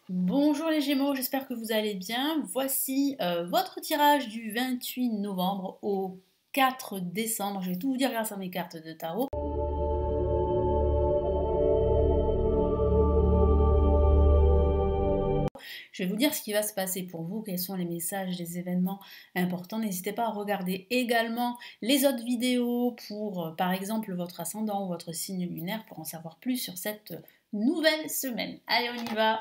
Bonjour les Gémeaux, j'espère que vous allez bien. Voici votre tirage du 28 novembre au 4 décembre. Je vais tout vous dire grâce à mes cartes de tarot. Je vais vous dire ce qui va se passer pour vous, quels sont les messages, les événements importants. N'hésitez pas à regarder également les autres vidéos pour, par exemple, votre ascendant ou votre signe lunaire pour en savoir plus sur cette nouvelle semaine. Allez, on y va!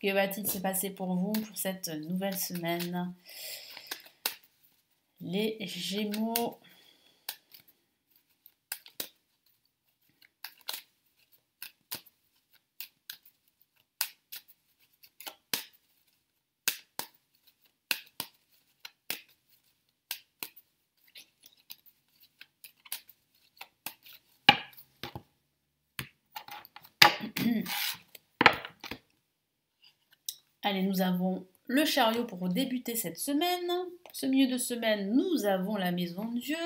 Que va-t-il se passer pour vous pour cette nouvelle semaine? Les Gémeaux. Allez, nous avons le chariot pour débuter cette semaine. Pour ce milieu de semaine, nous avons la maison de Dieu.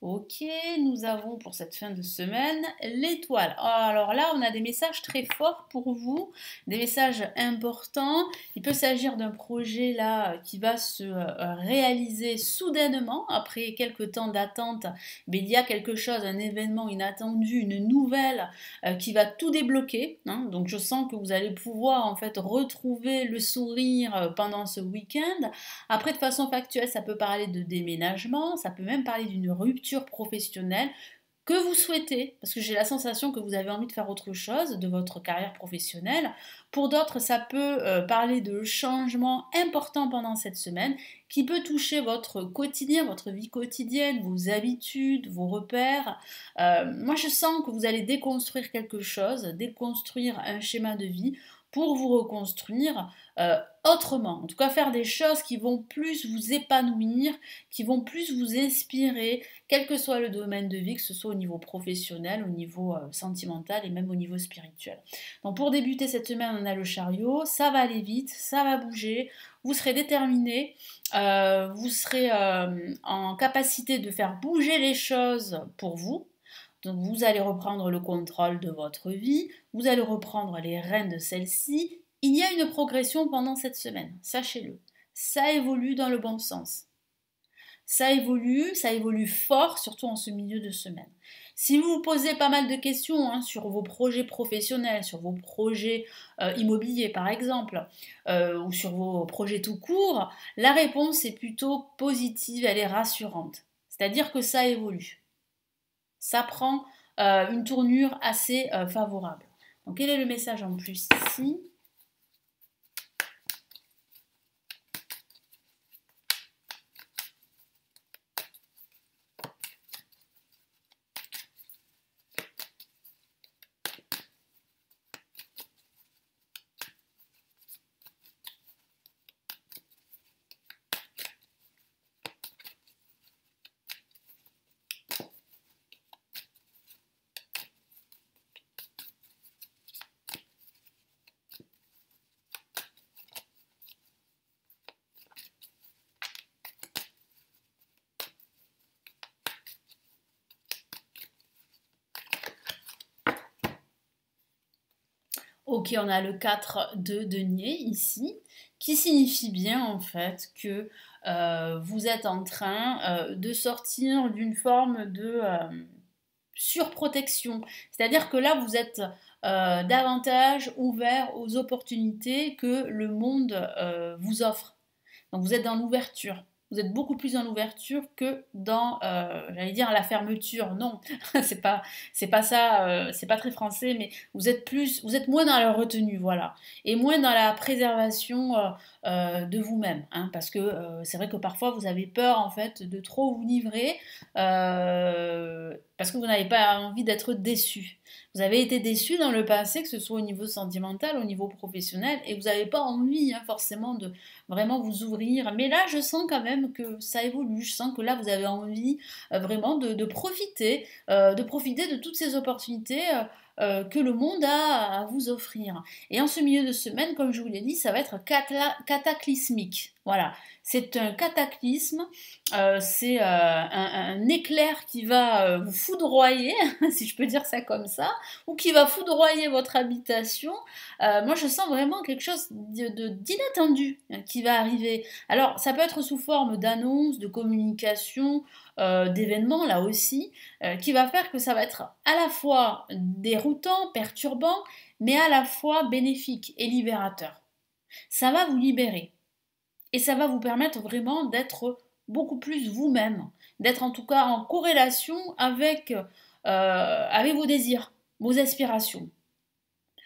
Ok, nous avons pour cette fin de semaine l'étoile. Alors là, on a des messages très forts pour vous, des messages importants. Il peut s'agir d'un projet là qui va se réaliser soudainement après quelques temps d'attente. Mais il y a quelque chose, un événement inattendu, une nouvelle qui va tout débloquer. Hein. Donc je sens que vous allez pouvoir en fait retrouver le sourire pendant ce week-end. Après, de façon factuelle, ça peut parler de déménagement, ça peut même parler d'une rupture professionnelle que vous souhaitez, parce que j'ai la sensation que vous avez envie de faire autre chose de votre carrière professionnelle. Pour d'autres, ça peut parler de changements importants pendant cette semaine qui peut toucher votre quotidien, votre vie quotidienne, vos habitudes, vos repères. Moi, je sens que vous allez déconstruire quelque chose, déconstruire un schéma de vie pour vous reconstruire autrement. En tout cas, faire des choses qui vont plus vous épanouir, qui vont plus vous inspirer, quel que soit le domaine de vie, que ce soit au niveau professionnel, au niveau sentimental et même au niveau spirituel. Donc pour débuter cette semaine, on a le chariot, ça va aller vite, ça va bouger, vous serez déterminé, vous serez en capacité de faire bouger les choses pour vous. Donc vous allez reprendre le contrôle de votre vie, vous allez reprendre les rênes de celle-ci. Il y a une progression pendant cette semaine, sachez-le. Ça évolue dans le bon sens. Ça évolue fort, surtout en ce milieu de semaine. Si vous vous posez pas mal de questions sur vos projets professionnels, sur vos projets immobiliers par exemple, ou sur vos projets tout court, la réponse est plutôt positive, elle est rassurante. C'est-à-dire que ça évolue. Ça prend une tournure assez favorable. Donc quel est le message en plus ici ? Ok, on a le 4 de denier ici, qui signifie bien en fait que vous êtes en train de sortir d'une forme de surprotection. C'est-à-dire que là, vous êtes davantage ouvert aux opportunités que le monde vous offre. Donc vous êtes dans l'ouverture. Vous êtes beaucoup plus dans l'ouverture que dans, j'allais dire, la fermeture. Non, c'est pas ça, c'est pas très français, mais vous êtes moins dans la retenue, voilà, et moins dans la préservation de vous-même, hein, parce que c'est vrai que parfois vous avez peur en fait de trop vous livrer, parce que vous n'avez pas envie d'être déçu. Vous avez été déçu dans le passé, que ce soit au niveau sentimental, au niveau professionnel, et vous n'avez pas envie forcément de vraiment vous ouvrir. Mais là, je sens quand même que ça évolue. Je sens que là, vous avez envie vraiment de profiter de toutes ces opportunités que le monde a à vous offrir. Et en ce milieu de semaine, comme je vous l'ai dit, ça va être cataclysmique. Voilà, c'est un cataclysme, c'est un éclair qui va vous foudroyer, si je peux dire ça comme ça, ou qui va foudroyer votre habitation. Moi, je sens vraiment quelque chose d'inattendu qui va arriver. Alors, ça peut être sous forme d'annonces, de communication, d'événements, là aussi, qui va faire que ça va être à la fois déroutant, perturbant, mais à la fois bénéfique et libérateur. Ça va vous libérer. Et ça va vous permettre vraiment d'être beaucoup plus vous-même, d'être en tout cas en corrélation avec vos désirs, vos aspirations.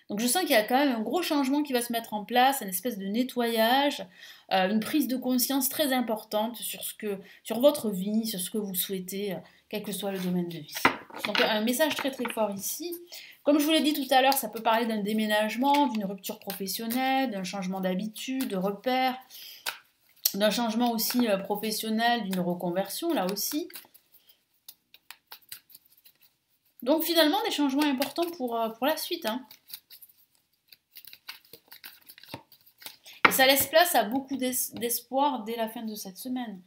Donc je sens qu'il y a quand même un gros changement qui va se mettre en place, une espèce de nettoyage, une prise de conscience très importante sur votre vie, sur ce que vous souhaitez, quel que soit le domaine de vie. Donc un message très très fort ici. Comme je vous l'ai dit tout à l'heure, ça peut parler d'un déménagement, d'une rupture professionnelle, d'un changement d'habitude, de repères, d'un changement aussi professionnel, d'une reconversion là aussi. Donc finalement des changements importants pour la suite. Hein. Et ça laisse place à beaucoup d'espoir dès la fin de cette semaine.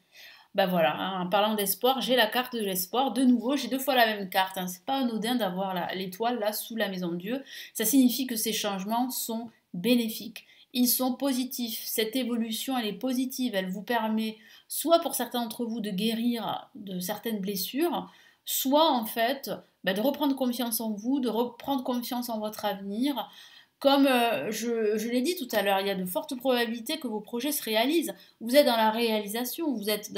Ben voilà, hein, en parlant d'espoir, j'ai la carte de l'espoir. De nouveau, j'ai 2 fois la même carte. Hein. C'est pas anodin d'avoir l'étoile là sous la maison de Dieu. Ça signifie que ces changements sont bénéfiques. Ils sont positifs. Cette évolution, elle est positive. Elle vous permet, soit pour certains d'entre vous, de guérir de certaines blessures, soit en fait de reprendre confiance en vous, de reprendre confiance en votre avenir. Comme je l'ai dit tout à l'heure, il y a de fortes probabilités que vos projets se réalisent. Vous êtes dans la réalisation, vous êtes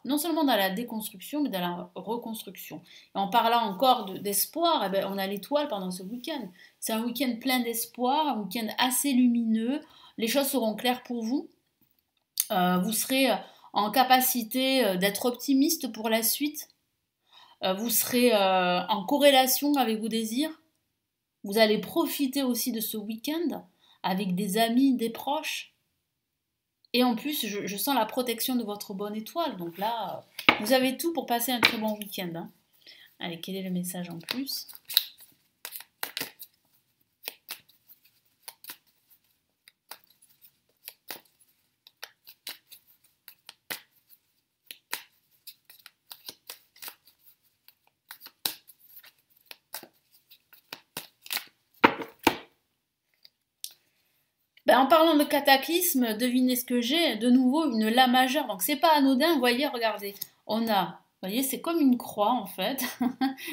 non seulement dans la déconstruction, mais dans la reconstruction. Et en parlant encore d'espoir, eh ben, on a l'étoile pendant ce week-end. C'est un week-end plein d'espoir, un week-end assez lumineux. Les choses seront claires pour vous. Vous serez en capacité d'être optimiste pour la suite. Vous serez en corrélation avec vos désirs. Vous allez profiter aussi de ce week-end avec des amis, des proches. Et en plus, je sens la protection de votre bonne étoile. Donc là, vous avez tout pour passer un très bon week-end. Hein. Allez, quel est le message en plus ? En parlant de cataclysme, devinez ce que j'ai, de nouveau une La majeure, donc c'est pas anodin, vous voyez, regardez, vous voyez, c'est comme une croix en fait,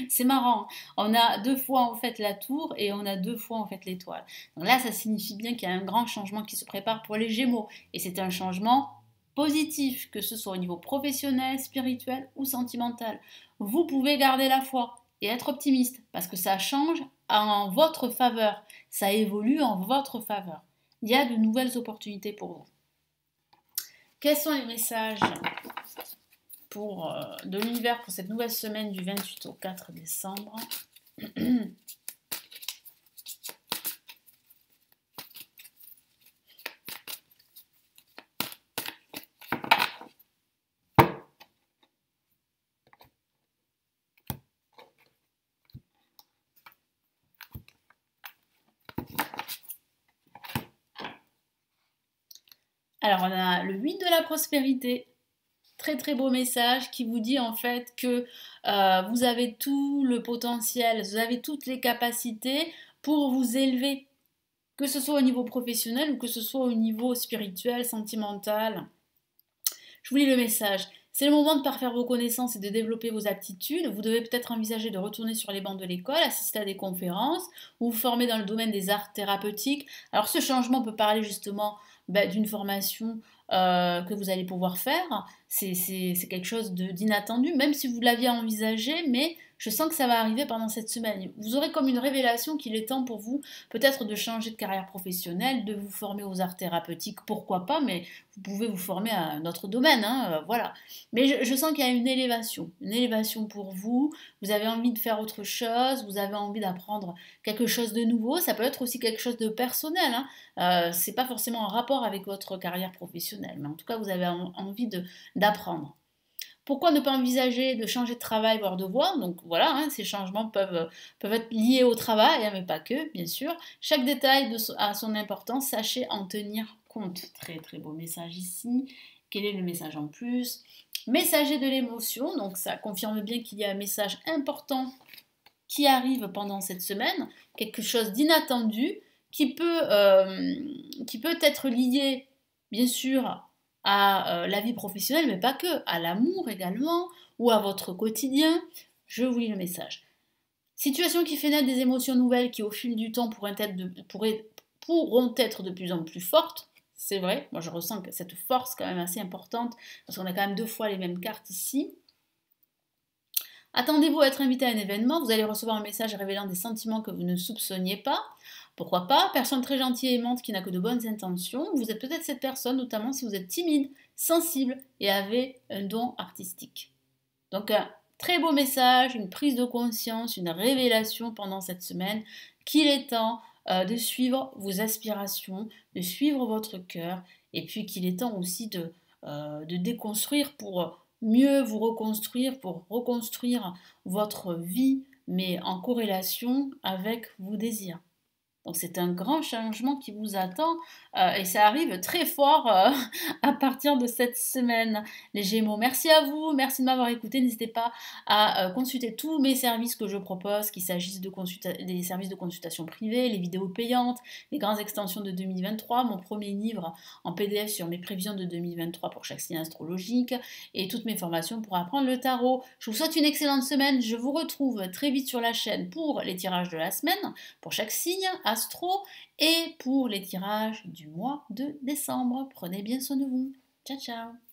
c'est marrant, on a 2 fois en fait la tour et on a 2 fois en fait l'étoile. Donc là, ça signifie bien qu'il y a un grand changement qui se prépare pour les Gémeaux, et c'est un changement positif, que ce soit au niveau professionnel, spirituel ou sentimental. Vous pouvez garder la foi et être optimiste, parce que ça change en votre faveur, ça évolue en votre faveur. Il y a de nouvelles opportunités pour vous. Quels sont les messages de l'univers pour cette nouvelle semaine du 28 au 4 décembre ? Alors, on a le 8 de la prospérité. Très très beau message qui vous dit en fait que vous avez tout le potentiel, vous avez toutes les capacités pour vous élever, que ce soit au niveau professionnel ou que ce soit au niveau spirituel, sentimental. Je vous lis le message. C'est le moment de parfaire vos connaissances et de développer vos aptitudes. Vous devez peut-être envisager de retourner sur les bancs de l'école, assister à des conférences ou vous former dans le domaine des arts thérapeutiques. Alors ce changement peut parler justement d'une formation que vous allez pouvoir faire. C'est quelque chose d'inattendu, même si vous l'aviez envisagé, mais je sens que ça va arriver pendant cette semaine. Vous aurez comme une révélation qu'il est temps pour vous peut-être de changer de carrière professionnelle, de vous former aux arts thérapeutiques, pourquoi pas, mais vous pouvez vous former à un autre domaine, hein, voilà. Mais je sens qu'il y a une élévation pour vous, vous avez envie de faire autre chose, vous avez envie d'apprendre quelque chose de nouveau, ça peut être aussi quelque chose de personnel, hein. C'est pas forcément en rapport avec votre carrière professionnelle, mais en tout cas vous avez envie d'apprendre. Pourquoi ne pas envisager de changer de travail, voire de voie? Donc voilà, hein, ces changements peuvent être liés au travail, hein, mais pas que, bien sûr. Chaque détail a son importance, sachez en tenir compte. Très très beau message ici. Quel est le message en plus? Messager de l'émotion, donc ça confirme bien qu'il y a un message important qui arrive pendant cette semaine, quelque chose d'inattendu qui peut être lié, bien sûr, à la vie professionnelle, mais pas que, à l'amour également, ou à votre quotidien. Je vous lis le message. Situation qui fait naître des émotions nouvelles qui, au fil du temps, pourront être de plus en plus fortes. C'est vrai, moi je ressens que cette force quand même assez importante, parce qu'on a quand même 2 fois les mêmes cartes ici. Attendez-vous à être invité à un événement, vous allez recevoir un message révélant des sentiments que vous ne soupçonniez pas. Pourquoi pas? Personne très gentille et aimante qui n'a que de bonnes intentions. Vous êtes peut-être cette personne, notamment si vous êtes timide, sensible et avez un don artistique. Donc un très beau message, une prise de conscience, une révélation pendant cette semaine qu'il est temps de suivre vos aspirations, de suivre votre cœur et puis qu'il est temps aussi de déconstruire pour mieux vous reconstruire, pour reconstruire votre vie, mais en corrélation avec vos désirs. Donc c'est un grand changement qui vous attend et ça arrive très fort à partir de cette semaine. Les Gémeaux, merci à vous, merci de m'avoir écouté. N'hésitez pas à consulter tous mes services que je propose, qu'il s'agisse des services de consultation privée, les vidéos payantes, les grandes extensions de 2023, mon premier livre en PDF sur mes prévisions de 2023 pour chaque signe astrologique et toutes mes formations pour apprendre le tarot. Je vous souhaite une excellente semaine. Je vous retrouve très vite sur la chaîne pour les tirages de la semaine, pour chaque signe astro et pour les tirages du mois de décembre. Prenez bien soin de vous. Ciao, ciao.